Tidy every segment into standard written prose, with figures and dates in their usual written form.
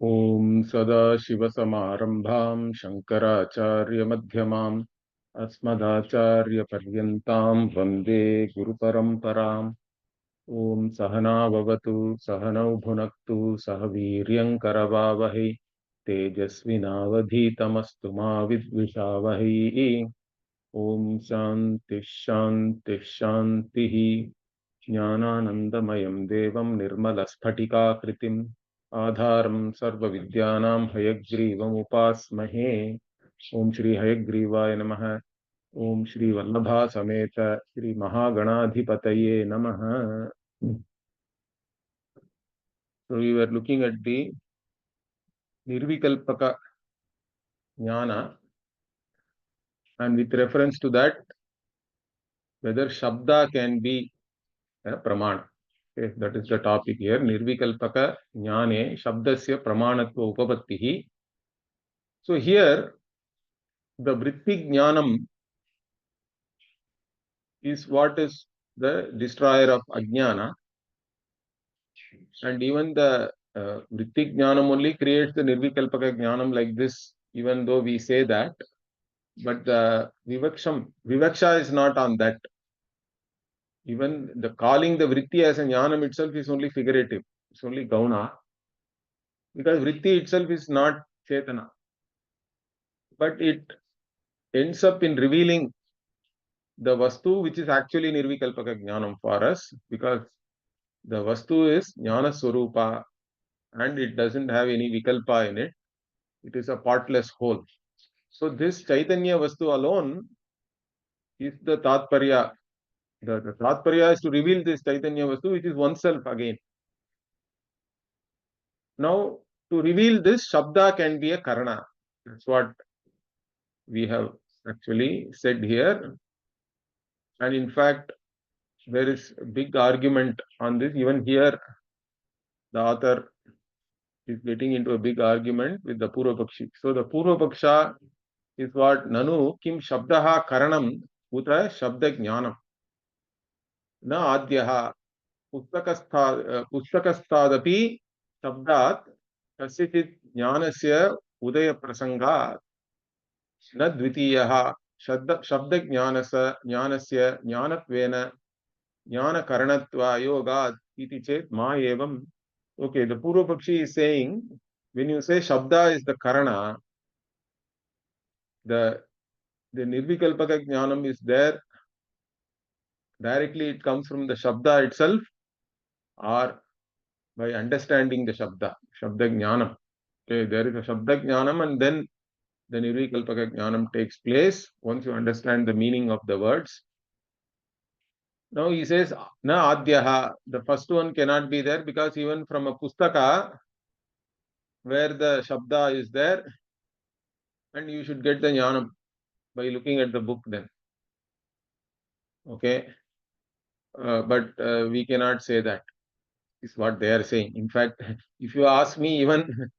Om Sadashiva-Samarambham Shankara-Acharya-Madhyamam Asmadacharya-Paryantam Vande Guru-Paramparam. Om Sahana-Vavatu Sahanau-Bhunaktu Sahaviryan-Karavavahi Tejasvinavadhitamastu ma Vidvishavahi. Om Shanti-Shanti-Shanti. ज्ञानानन्दमयं देवं निर्मलस्फटिकाकृतिम् आधारं सर्वविद्यानां हयग्रीवमुपास्महे। ओम श्री हयग्रीवाय नमः। ओम श्री वल्लभा समेत श्री महागणाधिपतये नमः। So we were looking at the nirvikalpaka jnana, and with reference to that, whether shabda can be pramana. Okay, that is the topic here. Nirvikalpaka-jnAne sabdasya pramANatva-upapattih. So here, the vritti jnanam is what is the destroyer of ajnana, and even the vritti jnanam only creates the nirvikalpaka jnanam like this, even though we say that, but the vivaksha is not on that. Even the calling the vritti as a jnanam itself is only figurative. It's only gauna, because vritti itself is not chetana, but it ends up in revealing the vastu, which is actually nirvikalpaka jnanam for us, because the vastu is jnana swarupa and it doesn't have any vikalpa in it. It is a partless whole. So this Chaitanya vastu alone is the tatparya. The tatparya is to reveal this Chaitanya vastu, which is oneself again. Now, to reveal this, Shabda can be a Karana. That's what we have actually said here. And in fact, there is a big argument on this. Even here, the author is getting into a big argument with the Purvapakshi. So the Purvapaksha is what? Nanu kim shabdaha karanam uta shabda jnanam na adyaha pustakastadapi shabdat kasyachit jnanasya udaya prasangat na dvitiyaha shabda jnanasya jnanatvena jnana karanatva yoga iti chet ma evam. Okay, the Purvapakshi is saying, when you say Shabda is the Karana, the Nirvikalpaka Jnanam is there. Directly it comes from the Shabda itself, or by understanding the Shabda Jnanam. Okay, there is a Shabda Jnanam, and then the Nirvikalpaka Jnanam takes place once you understand the meaning of the words. Now he says, Na Adyaha, the first one cannot be there, because even from a Pustaka, where the Shabda is there, and you should get the Jnanam by looking at the book then. Okay, but we cannot say that, is what they are saying. In fact, if you ask me, even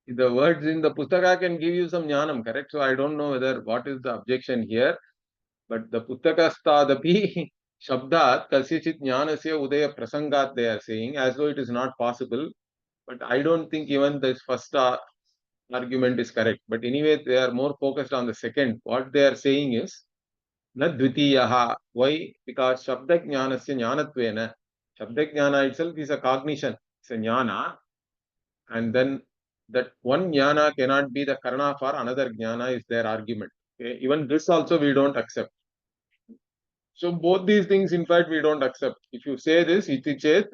the words in the Pustaka can give you some jnanam, correct? So I don't know whether what is the objection here, but the Pustakastadapi Shabdat Kasyachit Jnanasya Udaya Prasangat, they are saying, as though it is not possible. But I don't think even this first argument is correct. But anyway, they are more focused on the second. What they are saying is, Na dvitiyaha. Why? Because Shabda Jnanasya Jnanatvena. Shabda Jnana itself is a cognition. It's a jnana. And then that one jnana cannot be the karana for another jnana is their argument. Okay? Even this also we don't accept. So both these things, in fact, we don't accept. If you say this, iti chet,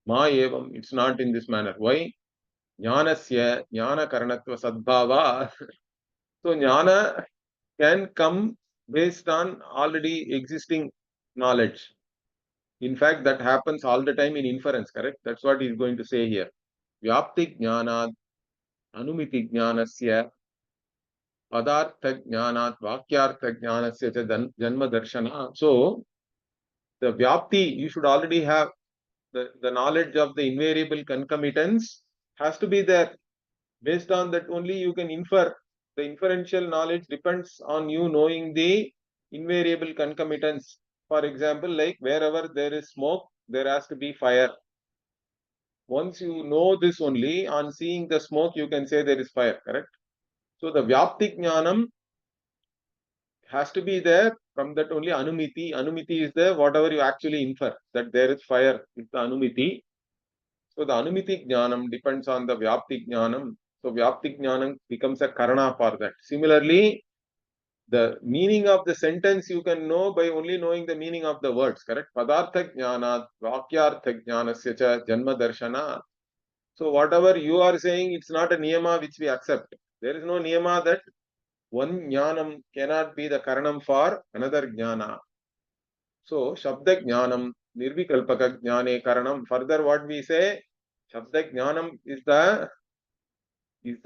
ma evam, it's not in this manner. Why? Jnanasya, jnana karanatva sadbhava. So jnana can come based on already existing knowledge. In fact, that happens all the time in inference, correct? That's what he's going to say here. Vyapti jnanat anumiti jnanasya padartha jnanat vakyartha jnanasya cha janma darshana. So, the vyapti, you should already have the knowledge of the invariable concomitants has to be there. Based on that only you can infer. The inferential knowledge depends on you knowing the invariable concomitants. For example, like wherever there is smoke, there has to be fire. Once you know this only, on seeing the smoke, you can say there is fire, correct? So the Vyapti Jnanam has to be there. From that only Anumiti. Anumiti is there, whatever you actually infer, that there is fire, is the Anumiti. So the Anumiti Jnanam depends on the Vyapti Jnanam. So Vyapti Jnanam becomes a Karana for that. Similarly, the meaning of the sentence you can know by only knowing the meaning of the words, correct? Padartha Jnana, Vakyartha Jnanasya cha Janma Darshana. So whatever you are saying, it's not a niyama which we accept. There is no niyama that one jnanam cannot be the karanam for another jnana. So Shabda Jnanam, nirvikalpaka-jnAne karanam. Further, what we say, Shabda Jnanam is the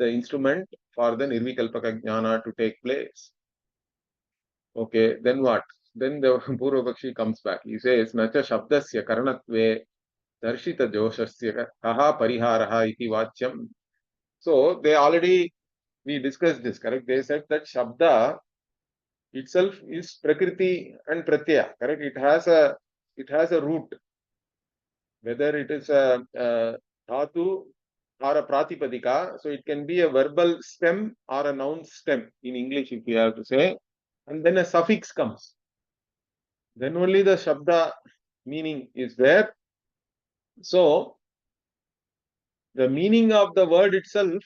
instrument for the nirvikalpaka-jnana to take place. Okay, then what? Then the Purvapakshi comes back. He says, Nacha Shabdasya karanatve darshita joshasya kaha pariharaha iti vachyam. So they already, we discussed this, correct? They said that Shabda itself is Prakriti and Pratyaya, correct? It has a root, whether it is a dhatu or a pratipadika. So it can be a verbal stem or a noun stem in English, if you have to say. And then a suffix comes. Then only the Shabda meaning is there. So the meaning of the word itself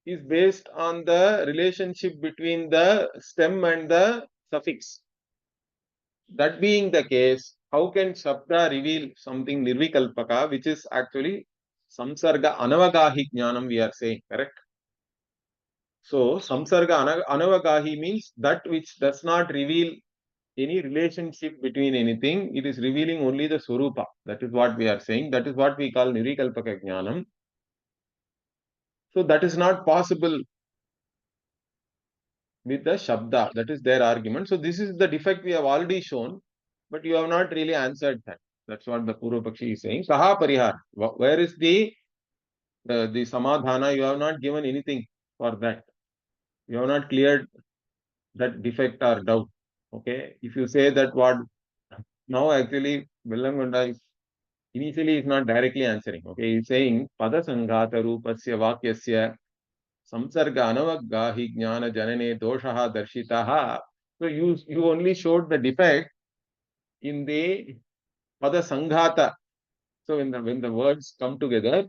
is based on the relationship between the stem and the suffix. That being the case, how can Shabda reveal something nirvikalpaka, which is actually samsarga anavagahi jnanam we are saying, correct? So samsarga anavagahi means that which does not reveal any relationship between anything. It is revealing only the swarupa. That is what we are saying. That is what we call nirvikalpaka jnanam. So that is not possible with the Shabda. That is their argument. So this is the defect we have already shown, but you have not really answered that. That's what the Purvapakshi is saying. Saha parihar. Where is the samadhana? You have not given anything for that. You have not cleared that defect or doubt. Okay. If you say that what now actually Bellangonda is initially is not directly answering. Okay. He's saying pada sanghata rupasya vakyasya samsarga anavagahi jnana janane doshaha darshitaha. So you only showed the defect in the pada sanghata. So when the words come together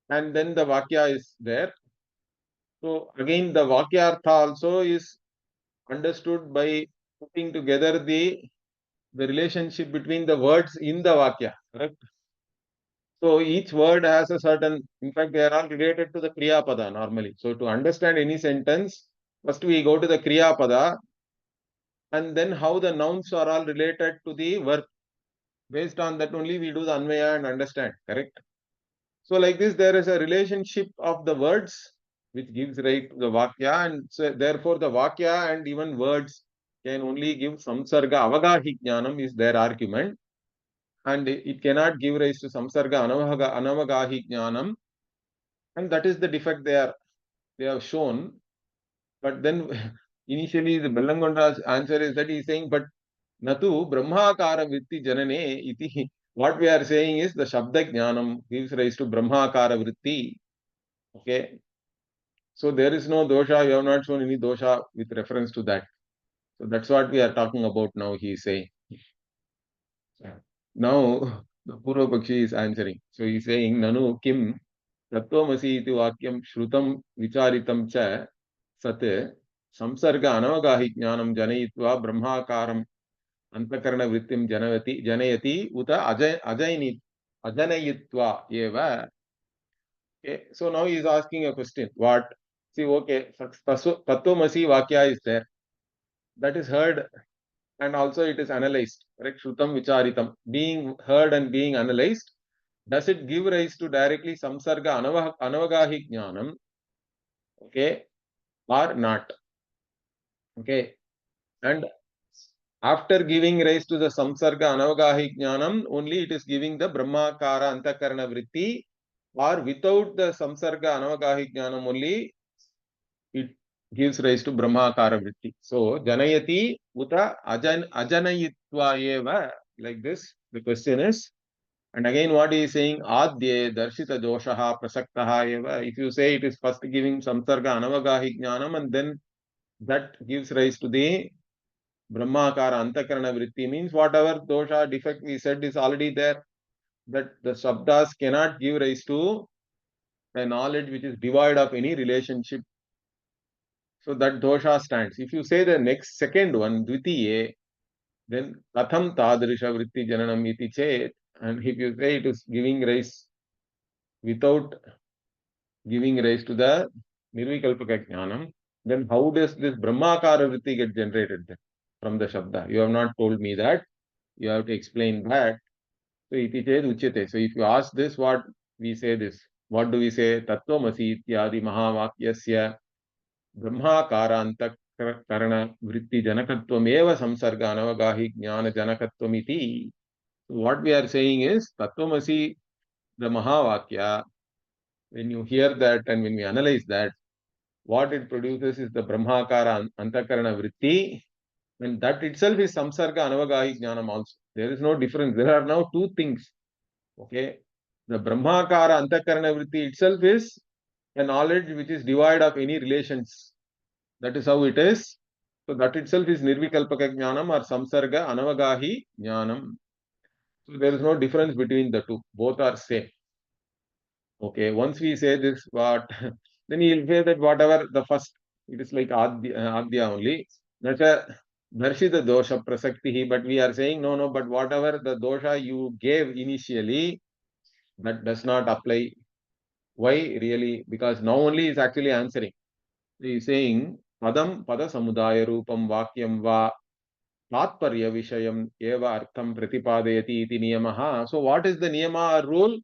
and then the vakya is there. So again the vakyartha also is understood by putting together the relationship between the words in the vakya. Correct? So each word has a certain, in fact, they are all related to the kriya pada normally. So to understand any sentence, first we go to the kriya pada and then how the nouns are all related to the verb. Based on that only we do the anvaya and understand. Correct? So like this, there is a relationship of the words which gives rise to the vakya, and so therefore the vakya and even words can only give samsarga avagahi jnanam is their argument, and it cannot give rise to samsarga anavagahi jnanam, and that is the defect they have shown. But then initially the Bellangonda's answer is that he is saying, but natu brahmakara vritti janane iti. What we are saying is the shabda jnanam gives rise to brahmakara vritti. Okay. So there is no dosha. You have not shown any dosha with reference to that. So that's what we are talking about now, he is saying. Now, the Purvapakshi is answering. So he is saying, Nanu kim tattvamasi iti vakyam shrutam vicharitam cha sat samsarga anavagahi jnanam janayitva brahmakaram antakarana vrittim janayati uta ajanayitva eva. Okay. So now he is asking a question. What? See, okay, tattvamasi vakya is there. That is heard and also it is analyzed. Correct? Shrutam vicharitam. Being heard and being analyzed. Does it give rise to directly samsarga anavagahi jnanam? Okay. Or not? Okay. And after giving rise to the samsarga anavagahi jnanam, only it is giving the brahmakara antakarana vritti, or without the samsarga anavagahi jnanam only it gives rise to brahmakara vritti. So janayati uta ajanayitva eva, like this. The question is, And again, what he is saying, Adye Darshita Doshaha Prasaktaha Eva. If you say it is first giving Samsarga Anavagahi Jnanam, and then that gives rise to the Brahmakara Antakarana Vritti, means whatever dosha defect we said is already there, that the Sabdas cannot give rise to a knowledge which is devoid of any relationship. So that dosha stands. If you say the next second one, Dvitiye, then Katham Tadrisha Vritti Jananam iti chet, and if you say it is giving rise without giving rise to the nirvikalpaka-jnanam, then how does this Brahmakara Vritti get generated then from the Shabda? You have not told me that. You have to explain that. So iti chet uchyate. So if you ask this, what we say this? What do we say? Tattvamasi ityadi mahavakyasya Brahmakara vritti janakatvam samsarga anavagahi jnana janakatvam iti. What we are saying is Tattvamasi, the Mahavakya. When you hear that and when we analyze that, what it produces is the Brahmakara Antakarana Vritti, and that itself is Samsarga Anavagahi Jnanam also. There is no difference. There are now two things. Okay. The Brahmakara Antakarana Vritti itself is a knowledge which is devoid of any relations. That is how it is. So that itself is Nirvikalpaka Jnanam or Samsarga Anavagahi Jnanam. So there is no difference between the two. Both are same. Okay, once we say this, what then he'll say that whatever the first, it is like Adya only. That's a Darshita dosha prasakti, but we are saying no, but whatever the dosha you gave initially, that does not apply. Why really? Because now only is actually answering. He is saying pada samudaya rupam vakyam va tatparya vishayam eva artham pratipadayati iti niyamaha. So what is the niyama or rule?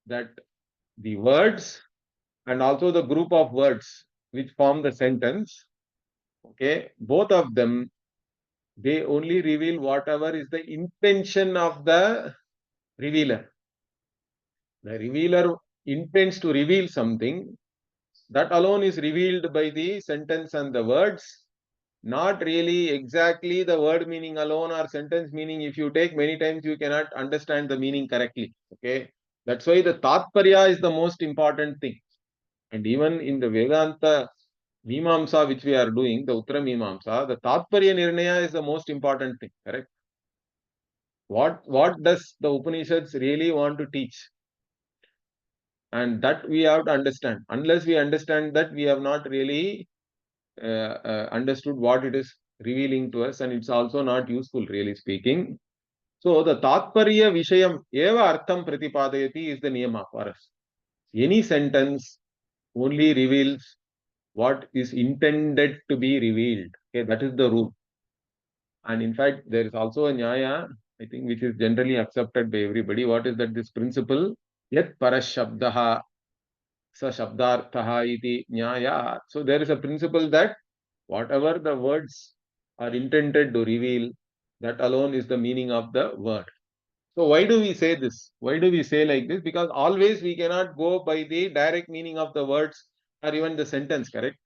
That the words and also the group of words which form the sentence, okay, both of them, they only reveal whatever is the intention of the revealer. The revealer intends to reveal something, that alone is revealed by the sentence and the words, not really exactly the word meaning alone or sentence meaning. If you take many times, you cannot understand the meaning correctly. Okay, that's why the tatparya is the most important thing. And even in the Vedanta Mimamsa, which we are doing, the Uttara Mimamsa, the Tatparya Nirnaya is the most important thing, correct? What does the Upanishads really want to teach? And that we have to understand. Unless we understand that, we have not really understood what it is revealing to us, and it's also not useful, really speaking. So the Tatparya Vishayam Eva Artham Pratipadayati is the Niyama for us. Any sentence only reveals what is intended to be revealed. Okay, that is the rule. And in fact, there is also a Nyaya, I think, which is generally accepted by everybody. What is that? This principle, Yat Parashabdaha Sa Shabdarthaha iti Nyaya. So there is a principle that whatever the words are intended to reveal, that alone is the meaning of the word. So why do we say this? Why do we say like this? Because always we cannot go by the direct meaning of the words or even the sentence, correct?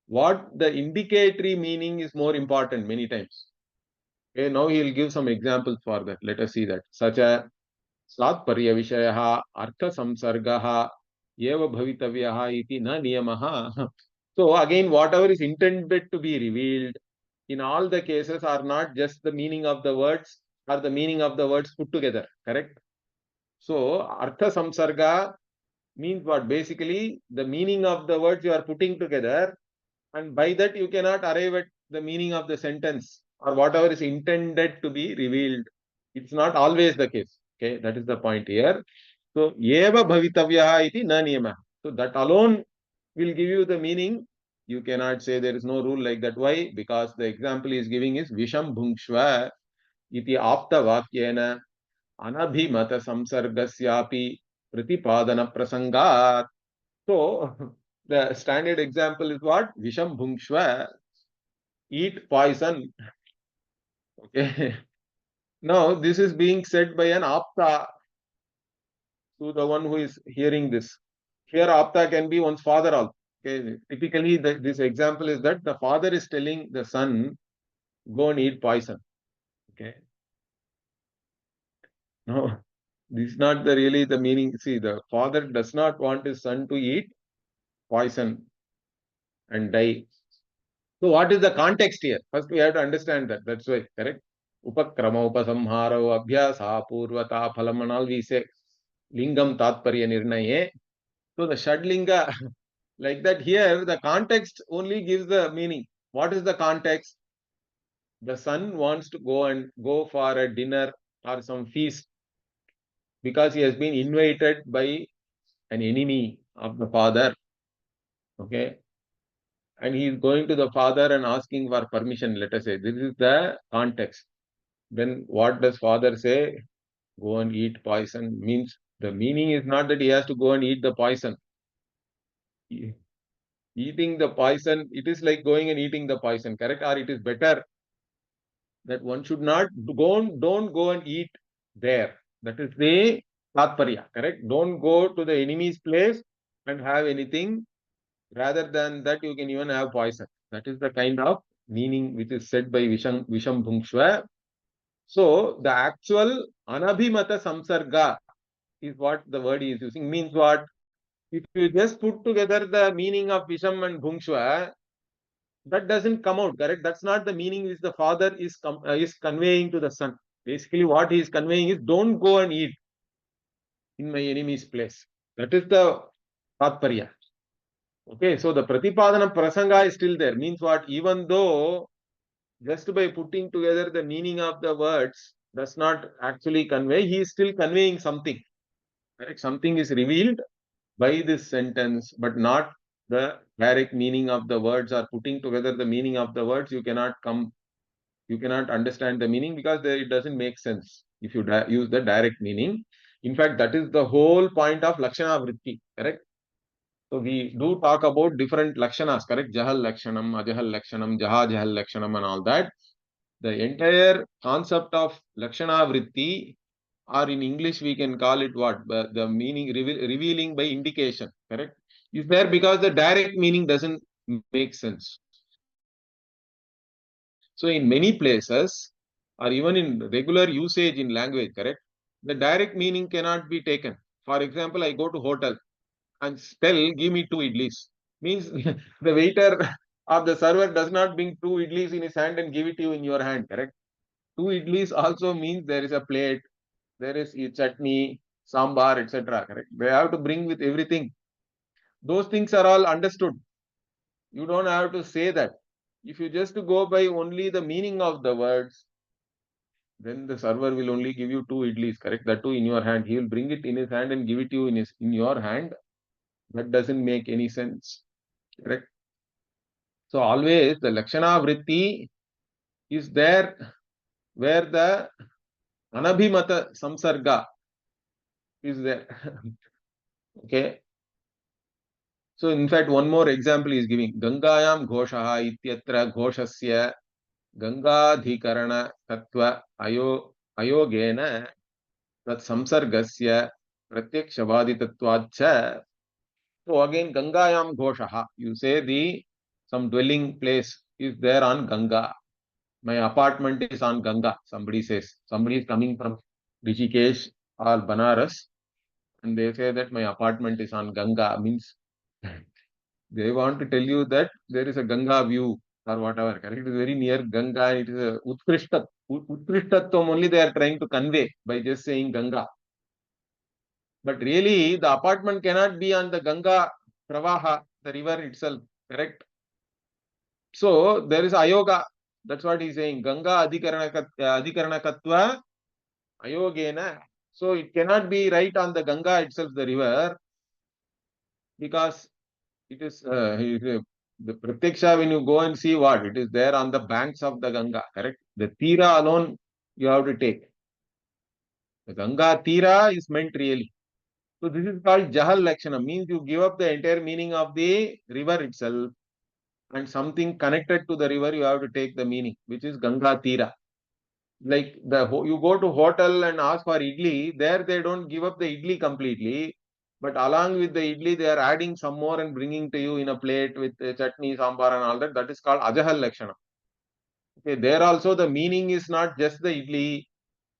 What the indicatory meaning is more important many times. Okay, now he will give some examples for that. Let us see that. Such a Satparya Vishayaha Artha Samsargaha Eva Bhavitavyaha iti na niyamaha. So again, whatever is intended to be revealed in all the cases are not just the meaning of the words or the meaning of the words put together, correct? So Artha Samsarga means what? Basically, the meaning of the words you are putting together, and by that you cannot arrive at the meaning of the sentence or whatever is intended to be revealed. It's not always the case. Okay, that is the point here. So, eva bhavitavyaha iti na niyama. So, that alone will give you the meaning. You cannot say there is no rule like that. Why? Because the example he is giving is Visham Bhungshva iti apta vakyena anabhimata samsargasyapi pratipadana prasangat. So, the standard example is what? Visham Bhungshva, eat poison. Okay. Now, this is being said by an apta to the one who is hearing this. Here, apta can be one's father also. Okay. Typically, this example is that the father is telling the son, go and eat poison. Okay. Now, This is not really the meaning. See, the father does not want his son to eat poison and die. So what is the context here? First we have to understand that. That's why, correct? Upakrama, upasamharo, abhyasa, purvata, phalam and all we say. Lingam tatparya nirnaye. So the Shadlinga, like that here, the context only gives the meaning. What is the context? The son wants to go for a dinner or some feast because he has been invited by an enemy of the father. Okay. And he is going to the father and asking for permission, let us say. This is the context. Then what does father say? Go and eat poison. Means the meaning is not that he has to go and eat the poison. Eating the poison, it is like going and eating the poison, correct? Or it is better that one should not don't go and eat there. That is the tatparya, correct? Don't go to the enemy's place and have anything. Rather than that, you can even have poison. That is the kind of meaning which is said by Visham Bhungshva. So the actual anabhimata samsarga is what the word he is using. Means what? If you just put together the meaning of Visham and Bhungshva, that doesn't come out, correct? That's not the meaning which the father is conveying to the son. Basically, what he is conveying is don't go and eat in my enemy's place. That is the tatparya. Okay, so the pratipadana prasanga is still there. Means what? Even though just by putting together the meaning of the words does not actually convey, he is still conveying something. Correct? Something is revealed by this sentence, but not the direct meaning of the words, or putting together the meaning of the words. You cannot understand the meaning because it doesn't make sense if you use the direct meaning. In fact, that is the whole point of Lakshana Vritti, correct? So we do talk about different Lakshanas, correct? Jahal Lakshanam, Ajahal Lakshanam, Jahajahal Lakshanam and all that. The entire concept of Lakshana Vritti, or in English we can call it what? The meaning revealing by indication, correct? Is there because the direct meaning doesn't make sense. So in many places, or even in regular usage in language, correct? The direct meaning cannot be taken. For example, I go to hotel and tell, give me 2 idlis. Means the waiter or the server does not bring 2 idlis in his hand and give it to you in your hand, correct? 2 idlis also means there is a plate, there is a chutney, sambar, etc. Correct? They have to bring with everything. Those things are all understood. You don't have to say that. If you just go by only the meaning of the words, then the server will only give you 2 idlis, correct? That too in your hand. He will bring it in his hand and give it to you in your hand. That doesn't make any sense, correct? So always the Lakshana Vritti is there where the Anabhimata Samsarga is there. Okay. So in fact, one more example is giving Gangayam Ghoshaha Ityatra Ghoshasya Gangadhikarana Tattva Ayogena Tat Samsargasya Pratyakshavaditatvacha. So again, Gangayam Ghoshaha. You say some dwelling place is there on Ganga. My apartment is on Ganga. Somebody says. Somebody is coming from Rishikesh or Banaras and they say that my apartment is on Ganga. Means they want to tell you that there is a Ganga view or whatever. Correct? It is very near Ganga. It is a Utkrishtatvam only they are trying to convey by just saying Ganga. But really, the apartment cannot be on the Ganga Pravaha, the river itself. Correct? So there is Ayoga. That's what he's saying. Ganga Adhikaranakatva Ayogena. So it cannot be right on the Ganga itself, the river, because it is the Pratyaksha, when you go and see what, it is there on the banks of the Ganga, correct? The Tira alone you have to take. The Ganga Tira is meant really. So this is called Jahal Lakshana, means you give up the entire meaning of the river itself and something connected to the river you have to take the meaning, which is Ganga Tira. Like you go to hotel and ask for idli, there they don't give up the idli completely. But along with the idli, they are adding some more and bringing to you in a plate with chutney, sambar and all that. That is called Ajahal Lakshana. Okay, there also the meaning is not just the idli.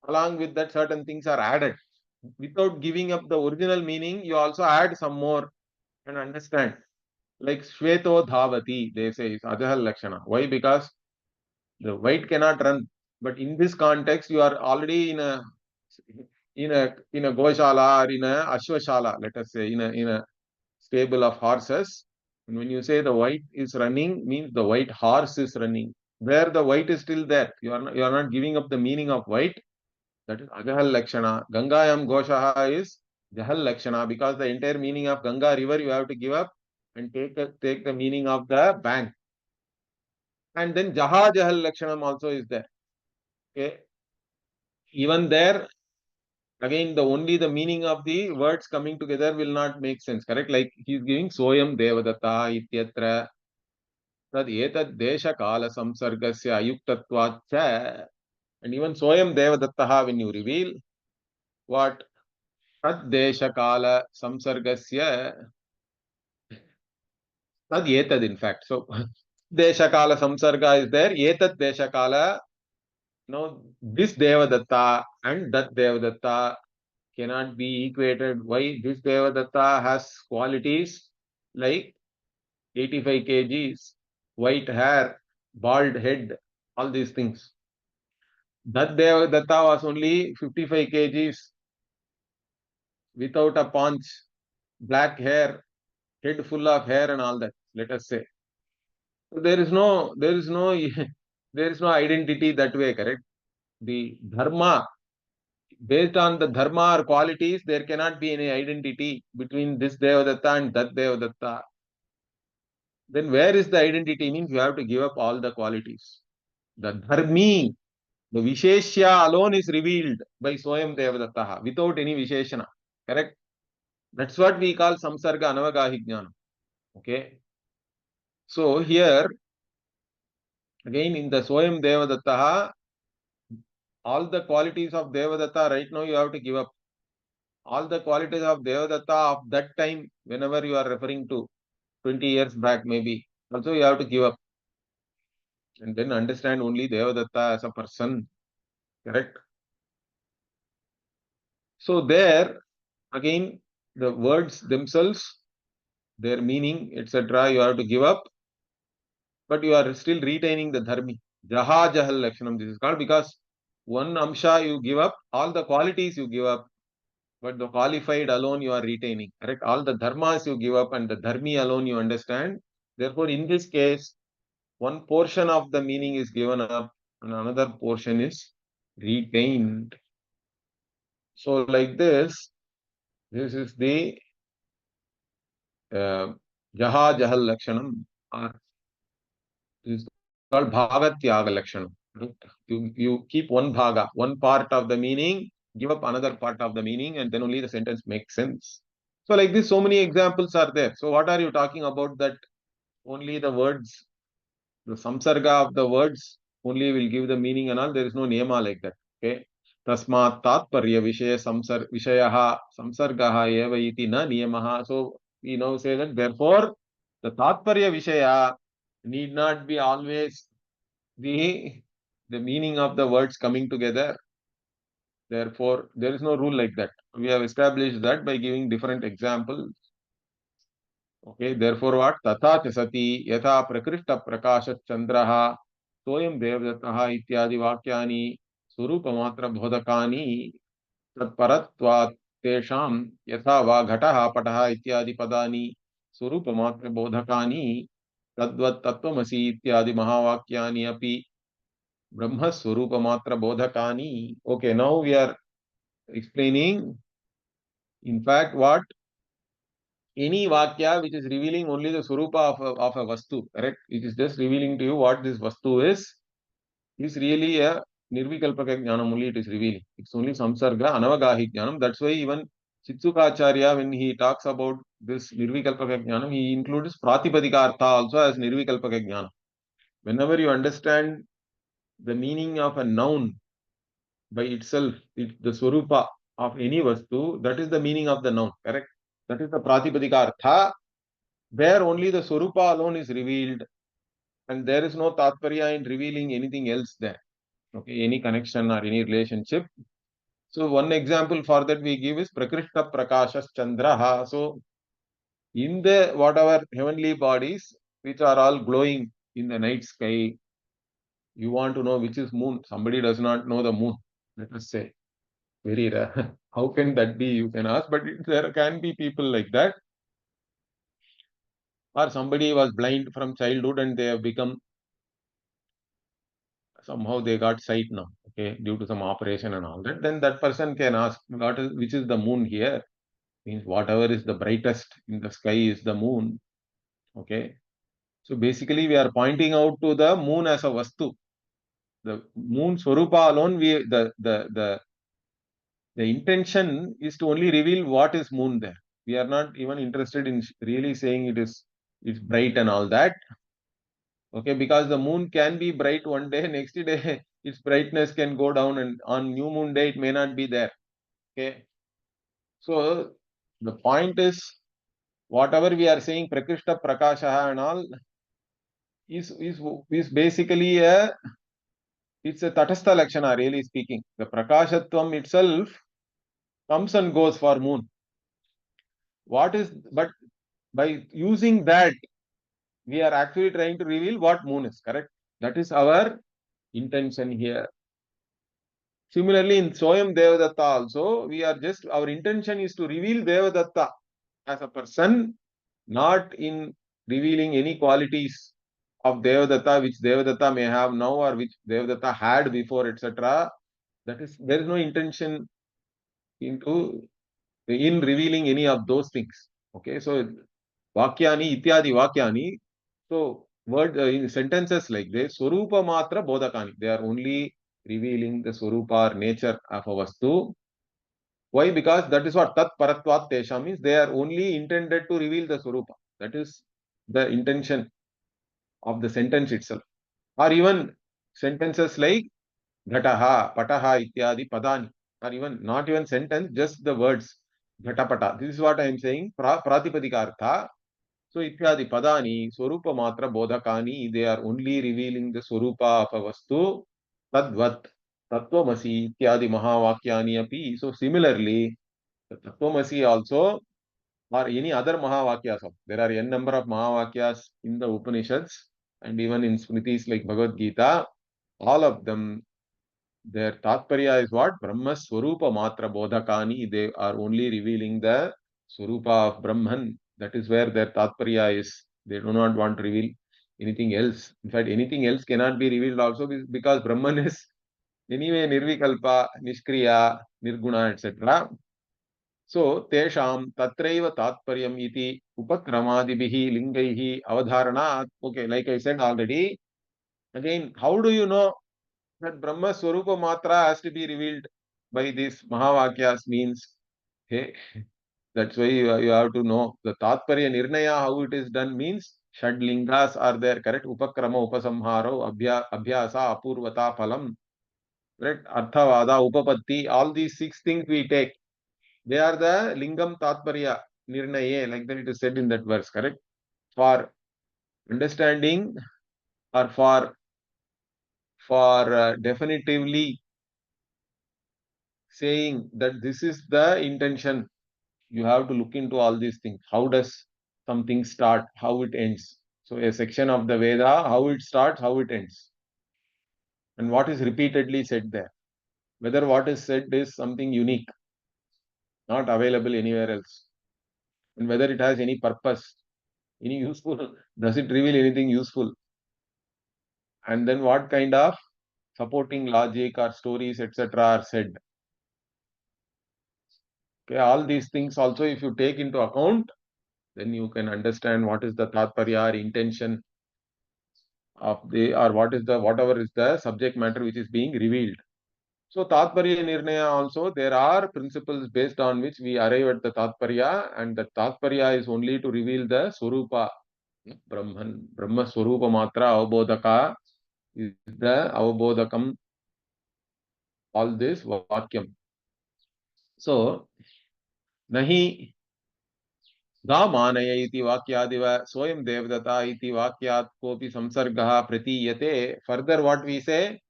Along with that, certain things are added. without giving up the original meaning, you also add some more and understand. Like Shveto Dhavati, they say is Ajahal Lakshana. Why? Because the white cannot run. But in this context, you are already in a Goshala or in a Ashwashala, let us say, in a stable of horses. And when you say the white is running, means the white horse is running. Where the white is still there, you are not giving up the meaning of white. That is Ajahal Lakshana. Gangayam Goshaha is Jahal Lakshana, because the entire meaning of Ganga river you have to give up and take the meaning of the bank. And then Jaha Jahal Lakshanam also is there. Okay. Even there, again, the meaning of the words coming together will not make sense. Correct? Like he is giving Soyam Devadatta Ityatra Tad Etad Desha Kala Samsargasya Ayuktatvacha. And even Soyam Devadatta, when you reveal what Tad Desha Kala Samsargasya Tad Etad, in fact. So Desha Kala Samsarga is there. Etad Desha Kala. Now this Devadatta and that Devadatta cannot be equated. Why? This Devadatta has qualities like 85 kgs, white hair, bald head, all these things. That Devadatta was only 55 kgs, without a paunch, black hair, head full of hair and all that, let us say. So there is no identity that way, correct? The dharma, based on the dharma or qualities, there cannot be any identity between this Devadatta and that Devadatta. Then where is the identity? Means you have to give up all the qualities. The dharmi, the Visheshya alone is revealed by Swayam Devadatta without any Visheshana. Correct? That's what we call Samsarga Anavagahi Jnana. Okay. So here, again in the Swayam Devadatta, all the qualities of Devadatta right now you have to give up. All the qualities of Devadatta of that time, whenever you are referring to 20 years back, maybe, also you have to give up. And then understand only Devadatta as a person. Correct? So there, again, the words themselves, their meaning, etc., you have to give up, but you are still retaining the dharmi. Jaha Jahal Lakshanam, this is called, because one amsha you give up, all the qualities you give up, but the qualified alone you are retaining. Correct? All the dharmas you give up and the dharmi alone you understand. Therefore, in this case, one portion of the meaning is given up and another portion is retained. So, like this is the Jaha Jahal Lakshanam, or this is called Bhagatyaga Lakshanam. Right? You keep one bhaga, one part of the meaning, give up another part of the meaning, and then only the sentence makes sense. So, like this, so many examples are there. So, what are you talking about? That only the words, the samsarga of the words only will give the meaning and all. There is no niyama like that. Okay. Tasmat tatparya vishayaha samsargaha eva iti na niyamaha. So we now say that therefore the tatparya vishaya need not be always the meaning of the words coming together. Therefore, there is no rule like that. We have established that by giving different examples. Okay, therefore what? Tatha chasati yatha prakrishta prakasha chandraha soyam devdattaha ityadi vakyani surupamatra bodhakani tatparatvat tesham yatha va ghataha pataha ityadi padani surupamatra bodhakani tadvat tattvamasi ityadi mahavakyani api brahma surupamatra bodhakani. Okay, now we are explaining, in fact, what any vakya which is revealing only the surupa of a vastu, correct? It is just revealing to you what this vastu is really a nirvikalpaka-jnanam only it is revealing. It's only samsarga, anavagahi jnanam. That's why even Chitsukacharya, when he talks about this nirvikalpaka-jnanam, he includes pratipadika artha also as nirvikalpaka-jnanam. Whenever you understand the meaning of a noun by itself, the swarupa of any vastu, that is the meaning of the noun, correct? That is the pratipadika artha, where only the Swarupa alone is revealed and there is no Tatparya in revealing anything else there. Okay, any connection or any relationship. So one example for that we give is Prakrishta Prakashas Chandraha. So in the whatever heavenly bodies which are all glowing in the night sky, you want to know which is moon. Somebody does not know the moon, let us say. Very rare. How can that be? You can ask, but there can be people like that. Or somebody was blind from childhood and they have become, somehow they got sight now, okay, due to some operation and all that. Then that person can ask, which is the moon here? Means whatever is the brightest in the sky is the moon. Okay. So basically we are pointing out to the moon as a vastu. The moon Swarupa alone, the intention is to only reveal what is moon there. We are not even interested in really saying it's bright and all that. Okay, because the moon can be bright one day, next day its brightness can go down, and on new moon day it may not be there. Okay. So the point is, whatever we are saying, Prakrishta Prakasha and all, is basically it's a Tatastha Lakshana, really speaking. The Prakashatvam itself comes and goes for moon. But by using that, we are actually trying to reveal what moon is, correct? That is our intention here. Similarly, in Soyam Devadatta also, our intention is to reveal Devadatta as a person, not in revealing any qualities of Devadatta which Devadatta may have now or which Devadatta had before, etc. There is no intention in revealing any of those things. Okay, so Vakyani, Ityadi Vakyani. So in sentences like this, Swarupa Matra Bodhakani. They are only revealing the Swarupa or nature of a Vastu. Why? Because that is what Tat Paratvat Tesha means. They are only intended to reveal the Swarupa. That is the intention of the sentence itself. Or even sentences like Ghataha, Pataha, Ityadi, Padani. Or even not even sentence, just the words. Ghatapata. This is what I am saying. Pratipadika. So Ityadi Padani, Swarupa Matra Bodhakani, they are only revealing the Swarupa of a Vastu. Tadvat, Tattvamasi, Ityadi Mahavakyani api. So similarly, the Tattvamasi also, or any other Mahavakyas. There are n number of Mahavakyas in the Upanishads and even in Smritis like Bhagavad Gita. All of them, their Tatparya is what? Brahma Swarupa Matra Bodhakani. They are only revealing the Swarupa of Brahman. That is where their Tatparya is. They do not want to reveal anything else. In fact, anything else cannot be revealed also because Brahman is anyway nirvikalpa, nishkriya, nirguna, etc. So, tesham tatraiva tatparyam iti upakramadibihi lingaihi avadharana. Okay, like I said already. Again, how do you know that Brahma Swarupa Matra has to be revealed by these Mahavakyas means? Hey, that's why you have to know the Tatparya Nirnaya, how it is done means Shadlingas are there, correct? Upakrama, Upasamharo, Abhyasa, Apurvata, Phalam, correct? Arthavada, Upapatti, all these 6 things we take. They are the Lingam Tatparya Nirnaya, like that it is said in that verse, correct? For understanding or for definitively saying that this is the intention, you have to look into all these things. How does something start? How it ends? So a section of the Veda, how it starts, how it ends, and what is repeatedly said there. Whether what is said is something unique, not available anywhere else, and whether it has any purpose, any useful, does it reveal anything useful? And then what kind of supporting logic or stories, etc., are said. Okay, all these things also, if you take into account, then you can understand what is the tatparya or intention of the, or whatever is the subject matter which is being revealed. So tatparya nirnaya also, there are principles based on which we arrive at the tatparya, and the tatparya is only to reveal the swarupa, Brahma swarupa matra avabodhaka is the avabodhakam, all this vakyam. So nahi गा मानय इति वाक्यादिव स्वयं देवदत्ता इति वाक्यात् कोऽपि संसर्गः प्रतीयते. Further what we say,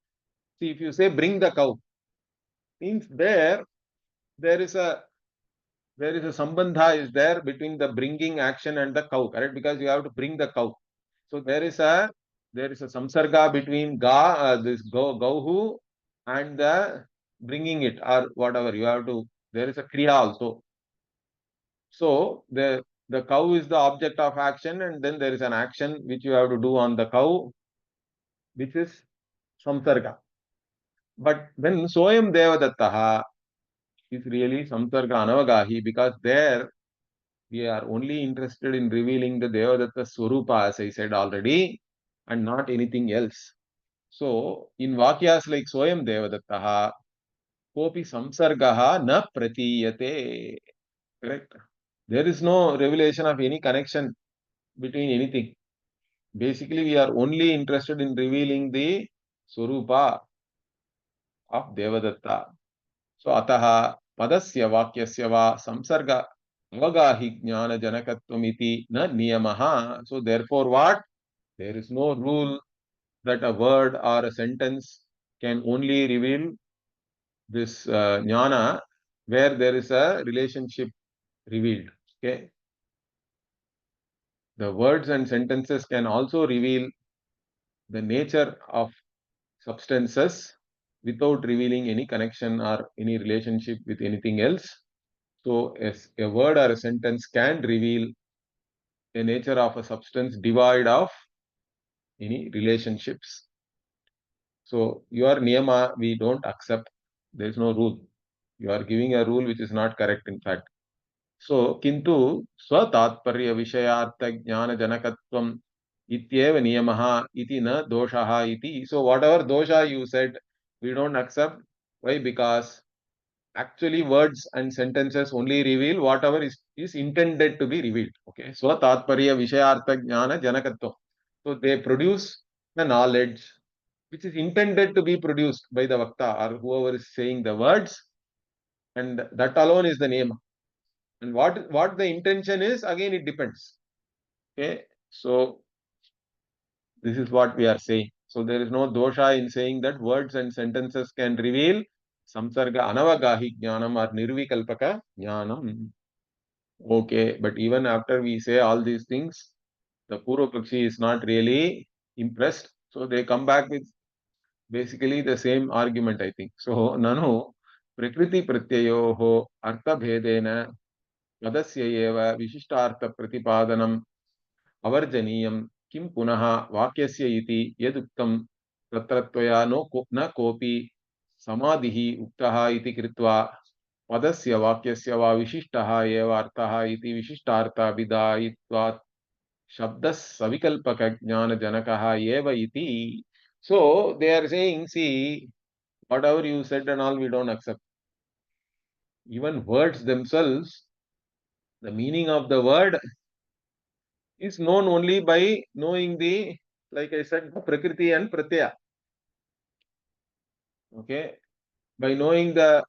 see, if you say bring the cow, means there there is a sambandha is there between the bringing action and the cow, correct? Because you have to bring the cow. So there is a samsarga between this gauhu and the bringing it or whatever. You have to, there is a kriya also. So the cow is the object of action, and then there is an action which you have to do on the cow, which is samsarga. But when soyam devadattaha is really samsarga anavagahi, because there we are only interested in revealing the Devadatta Swarupa, as I said already, and not anything else. So, in Vakyas like Soyam Devadattaha, Kopi Samsargaha na pratiyate. Correct? There is no revelation of any connection between anything. Basically, we are only interested in revealing the Swarupa of Devadatta. So, ataha padasya vakyasya va samsarga avagahi jnana janakatvam na niyamaha. So, therefore, what? There is no rule that a word or a sentence can only reveal this jnana where there is a relationship revealed. Okay. The words and sentences can also reveal the nature of substances without revealing any connection or any relationship with anything else. So, a word or a sentence can reveal the nature of a substance devoid of any relationships. So, your niyama we don't accept. There is no rule. You are giving a rule which is not correct, in fact. So, kintu swatatparya vishayartha jnana janakatvam ityeva niyamaha iti na doshaha iti. So, whatever dosha you said, we don't accept. Why? Because actually words and sentences only reveal whatever is intended to be revealed. Okay. Swatatparya vishayartha jnana janakatvam. So, they produce the knowledge which is intended to be produced by the Vakta or whoever is saying the words, and that alone is the name. And what the intention is, again, it depends. Okay, so this is what we are saying. So there is no dosha in saying that words and sentences can reveal samsarga anavagahi jnanam or nirvikalpaka-jnanam. Okay, but even after we say all these things, the Purva is not really impressed. So they come back with basically the same argument, I think. So, nanu prakriti pratyayoho artha bhedena padasya eva vishishtartha pratipadanam avarjaniyam kim punaha vakyasya iti yaduktam tatratvaya na kopi samadhihi uktaha iti kritva padasya vakyasya va vishishtaha eva arthaha iti vishishtartha vidayitvat shabdas savikalpaka-jnana janakaha eva iti. So, they are saying, see, whatever you said and all, we don't accept. Even words themselves, the meaning of the word is known only by knowing the, like I said, the prakriti and pratyaya. Okay, by knowing the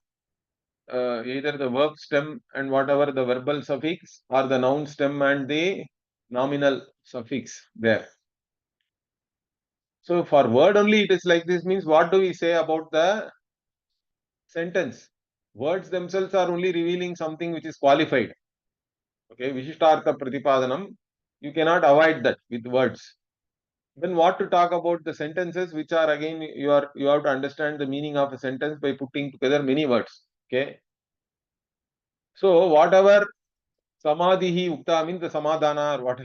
either the verb stem and whatever the verbal suffix, or the noun stem and the nominal suffix there. So for word only it is like this, means what do we say about the sentence? Words themselves are only revealing something which is qualified. Okay, Vishishtartha Pratipadanam, you cannot avoid that with words. Then what to talk about the sentences, which are again, you have to understand the meaning of a sentence by putting together many words. Okay. So whatever samadhihi ukta means the samadhana or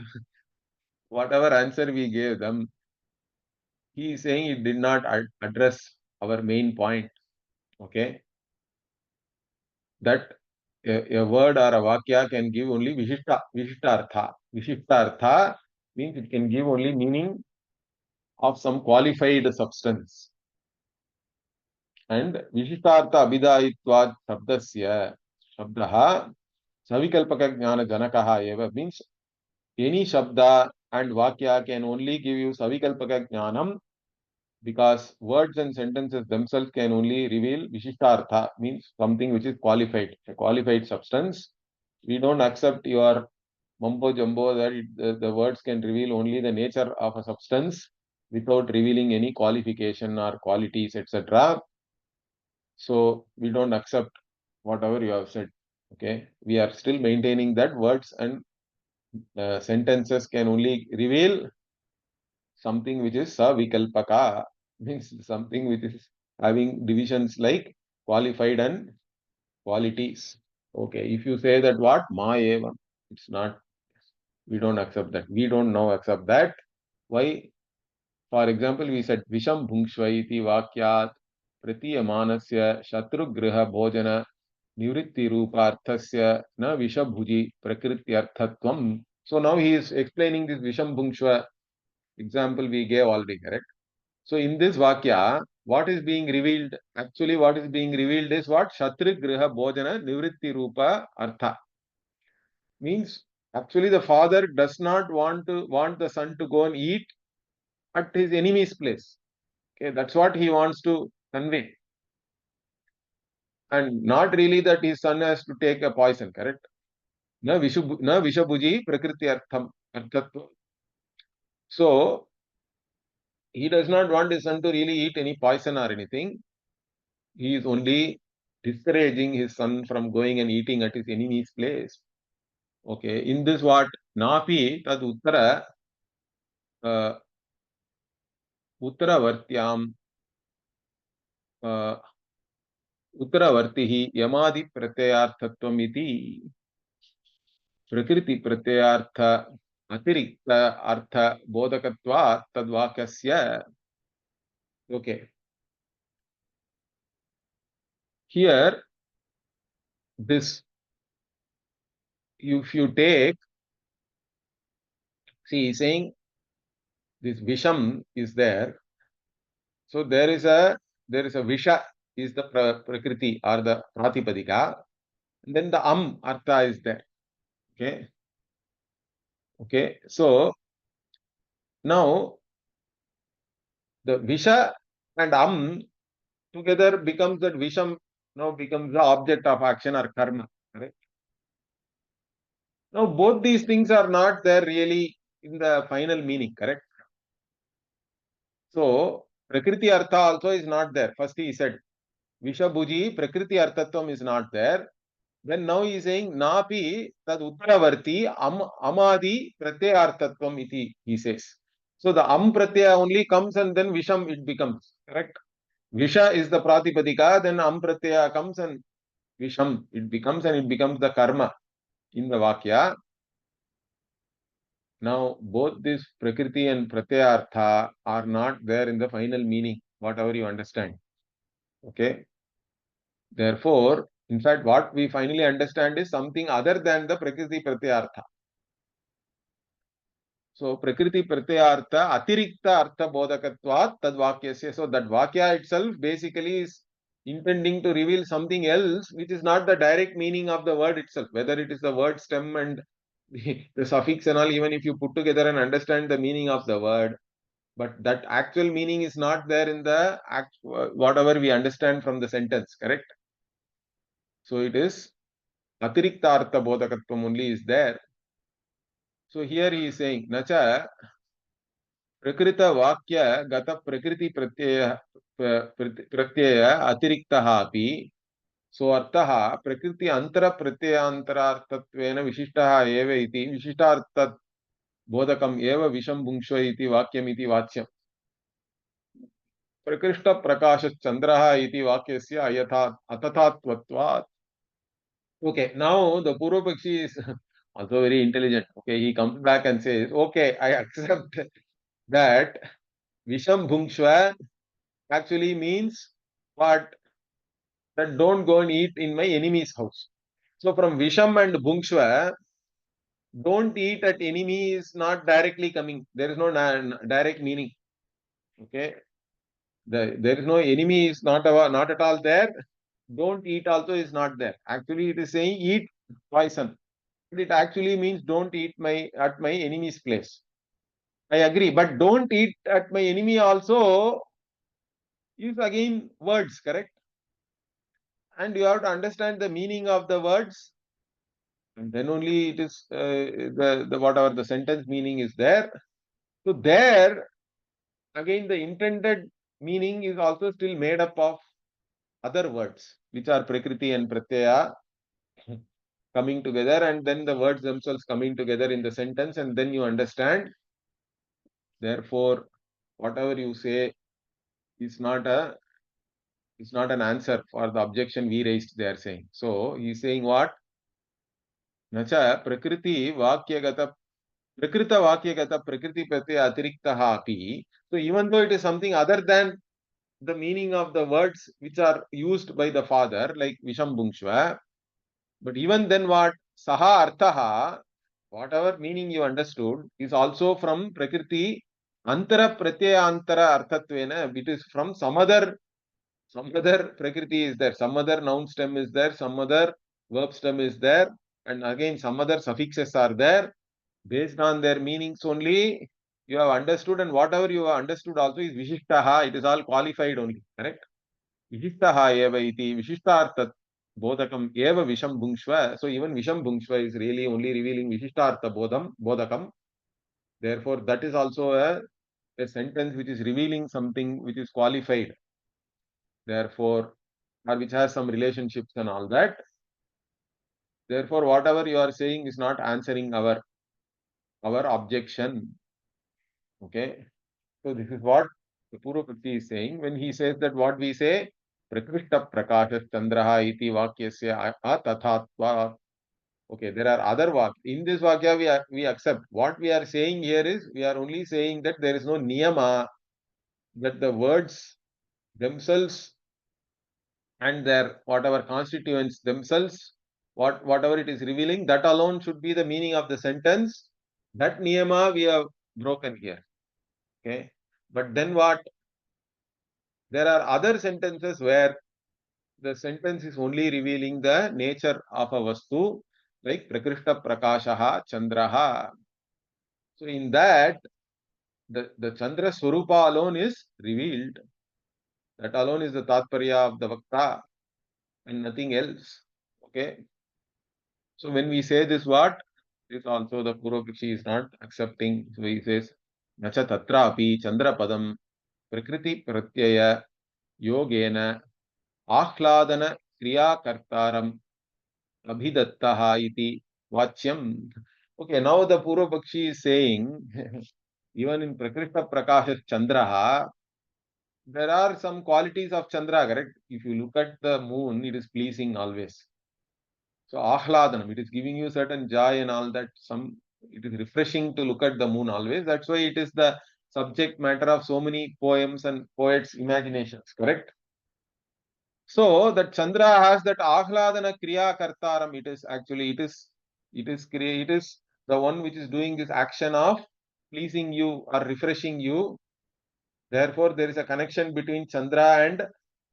whatever answer we gave them, he is saying it did not address our main point. Okay. That a word or a vakya can give only vishishtartha. Vishishtartha means it can give only meaning of some qualified substance. And Vishishtartha abhidayitvat sabdasya, shabdaha savikalpaka-jnana janakaha eva means any shabda and vakya can only give you savikalpaka-jnanam, because words and sentences themselves can only reveal Vishishtartha means something which is qualified, a qualified substance. We don't accept your mumbo jumbo that the words can reveal only the nature of a substance without revealing any qualification or qualities, etc. So we don't accept whatever you have said. Okay, we are still maintaining that words and sentences can only reveal something which is savikalpaka, means something which is having divisions like qualified and qualities. Okay, if you say that what ma eva, it's not. We don't accept that. We don't now accept that. Why? For example, we said Visham Bhungshva iti Vakyat Pratiyamanasya Shatrugriha Bhojana Nivritti Ruparthasya Na Vishabhuji Prakrityarthatvam. So now he is explaining this Visham Bhungshva example we gave already, correct? So in this Vakya, what is being revealed? Actually, what is being revealed is what? Shatrugriha Bhojana Nivritti Rupa Artha. Means actually the father does not want the son to go and eat at his enemy's place. Okay, that's what he wants to convey. And not really that his son has to take a poison, correct? Na vishabhuji prakriti arthatva. So, he does not want his son to really eat any poison or anything. He is only discouraging his son from going and eating at his enemy's place. Okay, in this what? Napi tad uh, uttaravartyam uh, uttaravartihi yamadi pratyayarthatvam iti प्रकृति प्रत्ययार्थ अतिरिक्त अर्थ बोधकत्वात् तद्वाक्यस्य. Okay, here this, if you take, see, saying this visham is there, so there is a visha is the prakriti or the pratipadika, and then the artha is there. Okay, okay, so now the visha and together becomes that visham, now becomes the object of action or karma, correct? Now, both these things are not there really in the final meaning, correct? So, Prakriti Artha also is not there. First he said, Vishabhuji, Prakriti Arthatvam is not there. Then now he is saying, Napi tad uttaravarti amadi pratyayarthatvam iti, he says. So, the pratyaya only comes and then Visham it becomes, correct? Visha is the pratipadika, then pratyaya comes and Visham it becomes, and it becomes the karma in the Vakya. Now, both this Prakriti and Pratyartha are not there in the final meaning, whatever you understand. Okay. Therefore, in fact, what we finally understand is something other than the Prakriti Pratyartha. So, Prakriti Pratyartha Atirikta Artha Bodhakatvat Tadvakyasya. So, that Vakya itself basically is intending to reveal something else which is not the direct meaning of the word itself, whether it is the word stem and the suffix and all, even if you put together and understand the meaning of the word, but that actual meaning is not there in the whatever we understand from the sentence, correct? So it is atirikta artha bodhakatvam only is there. So here he is saying, nacha prakrita vakya gata prakriti pratyaya atiriktaha api. So artaha prakriti antara pratyantaraarthatvena vishishtaha eva iti vishishtarthat bodhakam eva visham bhungshva iti vakyam iti vachyam. प्रकृष्ट Prakash Chandra इति वाक्यस्य अयथा अतथात्वत्वात्. Okay, now the Purva Pakshi is also very intelligent. Okay, he comes back and says, okay, I accept that Visham Bhungshva actually means what? That don't go and eat in my enemy's house. So from Visham and Bhungshva, don't eat at enemy is not directly coming. There is no direct meaning. Okay, there is no enemy is not at all there. Don't eat also is not there. Actually, it is saying eat poison. But it actually means don't eat at my enemy's place. I agree. But don't eat at my enemy also is again words, correct? And you have to understand the meaning of the words. And then only it is the whatever the sentence meaning is there. So there, again, the intended meaning is also still made up of other words. which are Prakriti and Pratyaya coming together, and then the words themselves coming together in the sentence, and then you understand. Therefore, whatever you say is not an answer for the objection we raised, they are saying. So he's saying what? Nacha Prakriti Vakyagata Prakrita Vakyagata Prakriti Pratyaya Atiriktaha api. So even though it is something other than the meaning of the words which are used by the father, like Visham Bhungshva, but even then what? Saha Arthaha, whatever meaning you understood, is also from Prakriti Antara Pratyaya Antara Arthatvena. It is from some other Prakriti is there, some other noun stem is there, some other verb stem is there, and again some other suffixes are there. Based on their meanings only, you have understood, and whatever you have understood also is Vishishtaha, it is all qualified only, correct? Vishishtaha eva iti, Vishishtartha bodhakam eva Visham Bhungshva. So even Visham Bhungshva is really only revealing Vishishtartha bodhakam. Therefore, that is also a sentence which is revealing something which is qualified. Therefore, or which has some relationships and all that. Therefore, whatever you are saying is not answering our objection. Okay. So this is what the Purvapatti is saying when he says that what we say, Prakrishta Prakasha Chandraha iti Vakyasya Tathatva. Okay, there are other Vakya. In this Vakya, we accept. What we are saying here is, we are only saying that there is no Niyama, that the words themselves and their whatever constituents themselves, whatever it is revealing, that alone should be the meaning of the sentence. That Niyama we have broken here. Okay. But then what? There are other sentences where the sentence is only revealing the nature of a vastu, like Prakrishta Prakashaha Chandraha. So in that, the Chandra Swarupa alone is revealed. That alone is the Tatparya of the Vakta and nothing else. Okay. So when we say this what? This also the Purvapakshi is not accepting. So he says, Nacha Tatra api Chandra Padam Prakriti Pratyaya Yogena Ahladana Kriya Kartaram Abhidattaha iti Vachyam. Okay, now the Purvapakshi is saying, even in Prakrishta Prakasha Chandraha, there are some qualities of Chandra, correct? If you look at the moon, it is pleasing always. So Ahladanam, it is giving you certain joy and all that. It is refreshing to look at the moon always. That's why it is the subject matter of so many poems and poets' imaginations, correct? So that Chandra has that Ahladana Kriya Kartaram. It is actually it is the one which is doing this action of pleasing you or refreshing you. Therefore, there is a connection between Chandra and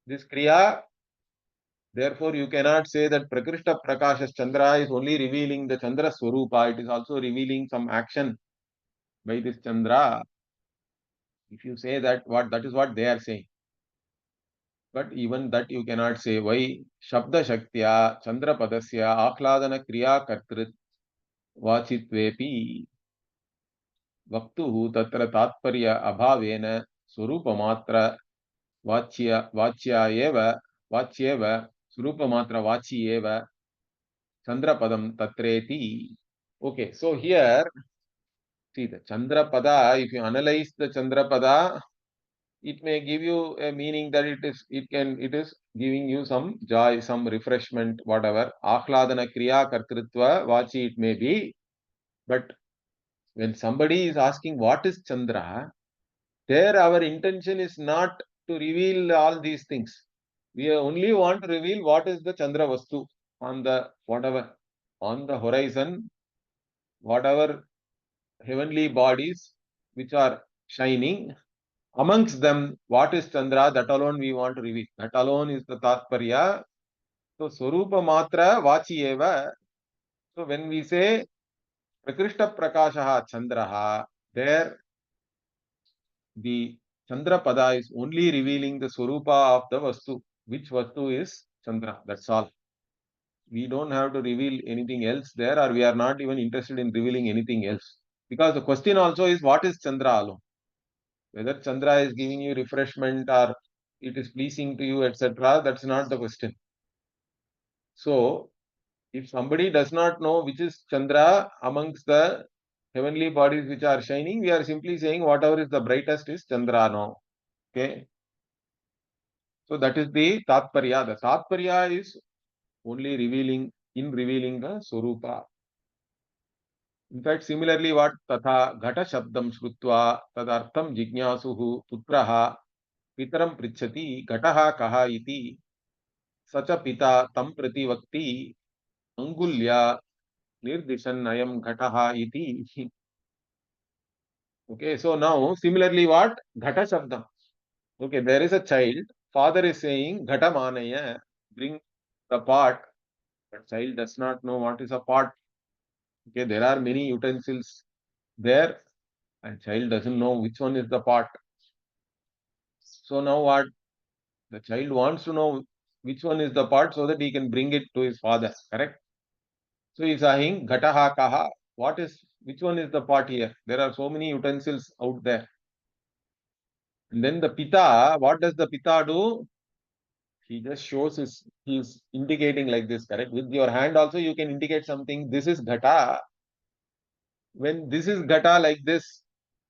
this Kriya. Therefore, you cannot say that Prakrishta Prakasha Chandra is only revealing the Chandra Swarupa. It is also revealing some action by this Chandra. If you say that, that is what they are saying. But even that you cannot say. Why? Shabda Shaktya Chandra Padasya Ahladana Kriya Kartrit Vachitvepi Vaktuhu Tatra Tatparya Abhavena Swarupamatra Vachyeva Swarupamatra Vachieva Chandra Padam Tatreti. Okay, so here, see the Chandra Pada, if you analyze the Chandra Pada, it may give you a meaning that it is giving you some joy, some refreshment, whatever. Ahladana Kriya Kartritva Vachi it may be. But when somebody is asking what is Chandra, there our intention is not to reveal all these things. We only want to reveal what is the Chandra Vastu on the whatever, on the horizon, whatever heavenly bodies which are shining. Amongst them, what is Chandra? That alone we want to reveal. That alone is the Tatparya. So, Swarupa Matra Vachi Eva. So, when we say Prakrishta Prakashaha Chandraha, there the Chandra Pada is only revealing the Swarupa of the Vastu. Which Vastu is Chandra? That's all. We don't have to reveal anything else there, or we are not even interested in revealing anything else. Because the question also is what is Chandra alone? Whether Chandra is giving you refreshment or it is pleasing to you, etc. That's not the question. So, if somebody does not know which is Chandra amongst the heavenly bodies which are shining, we are simply saying whatever is the brightest is Chandra now. Okay. So that is the Tatparya. The Tatparya is only revealing the Swarupa. In fact, similarly, what Tatha Ghata Shabdam Shrutva Tadartham Jignasuhu Putraha Pitaram Prichati Ghataha Kaha iti Sacha Pita Tam Prativakti Angulya Nirdishan Ayam Ghataha iti. Okay, so now similarly what? Ghata Shabdam. Okay, there is a child. Father is saying Ghata Manaya, bring the pot. But child does not know what is a pot. Okay, there are many utensils there, and child doesn't know which one is the pot. So now what? The child wants to know which one is the pot so that he can bring it to his father. Correct? So he's saying Ghataha Kaha. Which one is the pot here? There are so many utensils out there. And then the Pita, what does the Pita do? He just he's indicating like this, correct? With your hand also you can indicate something. This is Ghata. When this is Ghata like this,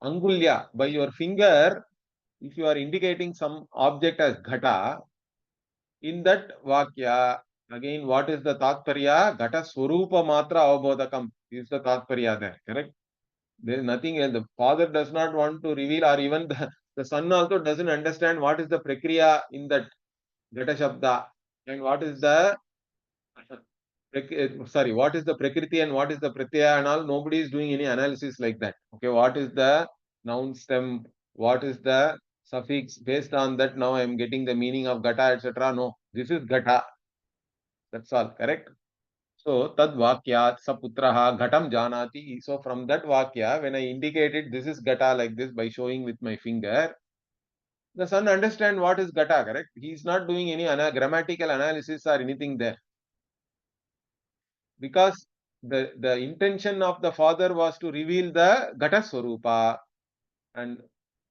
Angulya, by your finger, if you are indicating some object as Ghata, in that Vakya, again, what is the Tatparya? Ghata Swarupa Matra Avabodhakam is the Tatparya there, correct? There is nothing else. The father does not want to reveal, or even the son also doesn't understand what is the Prakriya in that Ghata Shabda, and what is the what is the Prakriti and what is the Pratyaya and all. Nobody is doing any analysis like that. Okay, what is the noun stem? What is the suffix? Based on that, now I am getting the meaning of Gata, etc. No, this is Gata. That's all, correct? So, tad vakyat saputraha ghatam janati. So, from that vakya, when I indicated this is Gata like this by showing with my finger, the son understand what is Gata, correct? He is not doing any grammatical analysis or anything there. Because the intention of the father was to reveal the Gata Swarupa, and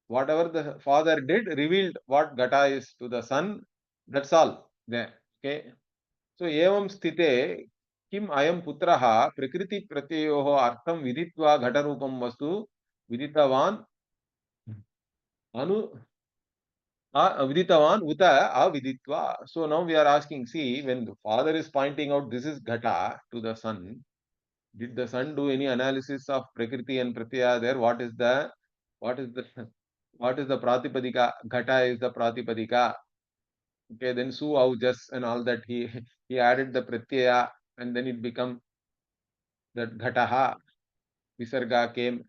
whatever the father did revealed what Gata is to the son. That's all there. Okay. So evam sthite kim ayam putraha prakriti pratyayoho artham viditva ghata rupam vastu viditavan anu viditavan uta aviditva. So now we are asking, see, when the father is pointing out this is Ghata to the son, did the son do any analysis of Prakriti and Pratyaya there? What is the what is the Pratipadika? Ghata is the Pratipadika. Okay, then Su Aujas and all that he added the Pratyaya, and then it become that Ghataha. Visarga came.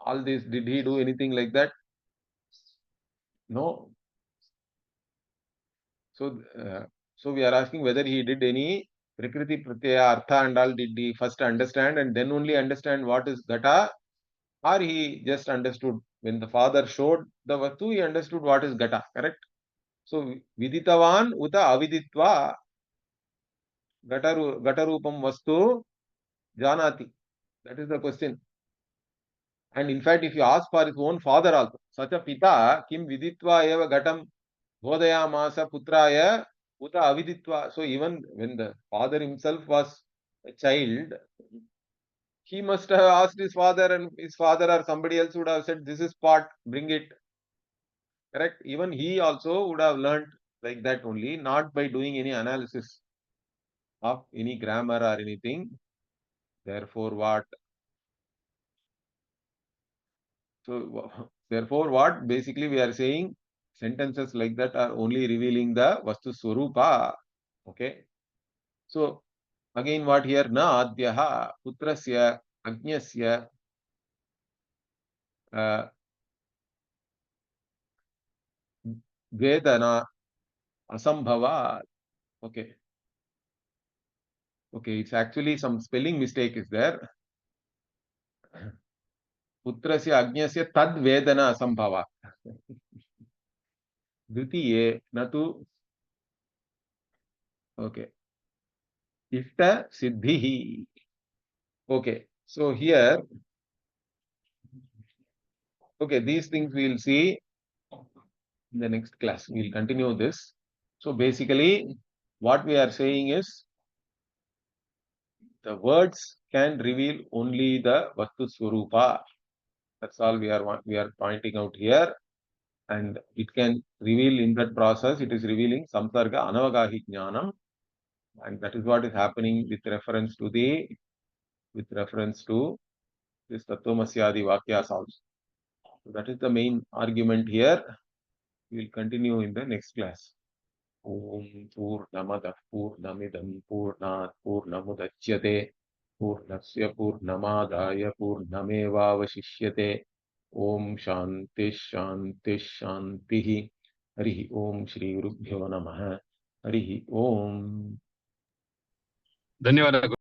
All this, did he do anything like that? No. So so we are asking whether he did any Prakriti Pratyaya Artha and all, did he first understand and then only understand what is Ghata? Or he just understood when the father showed the Vatu, he understood what is Gata, correct? So, Viditavan uta aviditva Gatarupam Vastu Janati. That is the question. And in fact, if you ask for his own father also, Sacha Pita Kim Viditva Eva Gatam Bodhayamasa Putraya uta aviditva. So, even when the father himself was a child, he must have asked his father, and his father or somebody else would have said, this is pot, bring it. Correct? Even he also would have learned like that only, not by doing any analysis of any grammar or anything. Therefore, what? So, therefore, what? Basically, we are saying sentences like that are only revealing the Vastu Swarupa. Okay. So, again, what here? Na adyaha putrasya agnyasya vedana asambhava. Okay. Okay, it's actually some spelling mistake is there. पुत्रस्य अज्ञस्य तद् वेदना असंभवा द्वितीये न तु okay ishta siddhihi. Okay, so here, okay, these things we will see in the next class. We will continue this. So basically what we are saying is the words can reveal only the Vastu Swarupa. That's all we are pointing out here. And it can reveal in that process, it is revealing Samsarga Anavagahi Jnanam. And that is what is happening with reference to this Tattvamasyadi Vakyas also. So that is the main argument here. We will continue in the next class. Om Purnamadah Purnamidam Purnat Purnamudachyate Purnasya Purnamadaya Purnamevavashishyate. Om Shanti Shanti Shanti. Harihi Om Shri Gurubhyo Namaha. Harihi Om. ಧನ್ಯವಾದ